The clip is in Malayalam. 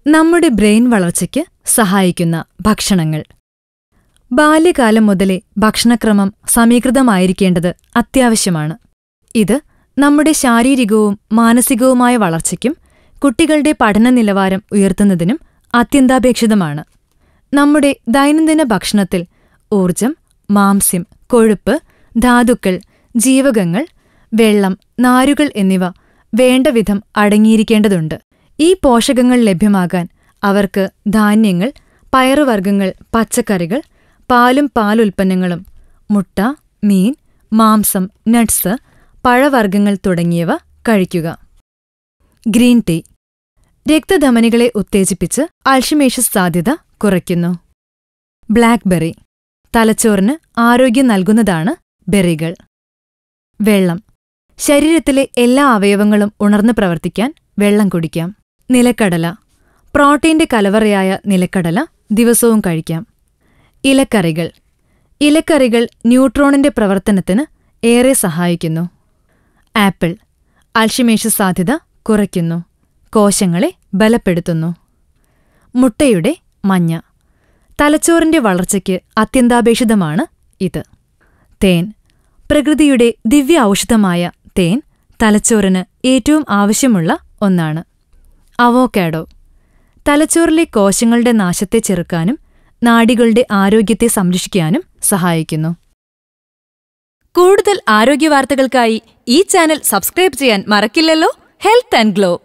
നമ്മുടെ ബ്രെയിൻ വളർച്ചയ്ക്ക് സഹായിക്കുന്ന ഭക്ഷണങ്ങൾ. ബാല്യകാലം മുതലേ ഭക്ഷണക്രമം സമീകൃതമായിരിക്കേണ്ടത് അത്യാവശ്യമാണ്. ഇത് നമ്മുടെ ശാരീരികവും മാനസികവുമായ വളർച്ചയ്ക്കും കുട്ടികളുടെ പഠന നിലവാരം ഉയർത്തുന്നതിനും അത്യന്താപേക്ഷിതമാണ്. നമ്മുടെ ദൈനംദിന ഭക്ഷണത്തിൽ ഊർജം, മാംസ്യം, കൊഴുപ്പ്, ധാതുക്കൾ, ജീവകങ്ങൾ, വെള്ളം, നാരുകൾ എന്നിവ വേണ്ടവിധം അടങ്ങിയിരിക്കേണ്ടതുണ്ട്. ഈ പോഷകങ്ങൾ ലഭ്യമാകാൻ അവർക്ക് ധാന്യങ്ങൾ, പയറുവർഗ്ഗങ്ങൾ, പച്ചക്കറികൾ, പാലും പാലുൽപ്പന്നങ്ങളും, മുട്ട, മീൻ, മാംസം, നട്ട്സ്, പഴവർഗ്ഗങ്ങൾ തുടങ്ങിയവ കഴിക്കുക. ഗ്രീൻ ടീ രക്തധമനികളെ ഉത്തേജിപ്പിച്ച് അൾഷിമേഴ്സ് സാധ്യത കുറയ്ക്കുന്നു. ബ്ലാക്ക്ബെറി തലച്ചോറിന് ആരോഗ്യം നൽകുന്നതാണ് ബെറികൾ. വെള്ളം ശരീരത്തിലെ എല്ലാ അവയവങ്ങളും ഉണർന്നു പ്രവർത്തിക്കാൻ വെള്ളം കുടിക്കാം. നിലക്കടല പ്രോട്ടീന്റെ കലവറയായ നിലക്കടല ദിവസവും കഴിക്കാം. ഇലക്കറികൾ ഇലക്കറികൾ ന്യൂട്രോണിന്റെ പ്രവർത്തനത്തിന് ഏറെ സഹായിക്കുന്നു. ആപ്പിൾ അൾഷിമേഴ്സ് സാധ്യത കുറയ്ക്കുന്നു, കോശങ്ങളെ ബലപ്പെടുത്തുന്നു. മുട്ടയുടെ മഞ്ഞ തലച്ചോറിന്റെ വളർച്ചയ്ക്ക് അത്യന്താപേക്ഷിതമാണ് ഇത്. തേൻ പ്രകൃതിയുടെ ദിവ്യ ഔഷധമായ തേൻ തലച്ചോറിന് ഏറ്റവും ആവശ്യമുള്ള ഒന്നാണ്. അവോക്കാഡോ തലച്ചോറിലെ കോശങ്ങളുടെ നാശത്തെ ചെറുക്കാനും നാഡികളുടെ ആരോഗ്യത്തെ സംരക്ഷിക്കാനും സഹായിക്കുന്നു. കൂടുതൽ ആരോഗ്യവാർത്തകൾക്കായി ഈ ചാനൽ സബ്സ്ക്രൈബ് ചെയ്യാൻ മറക്കില്ലല്ലോ. Health and glow.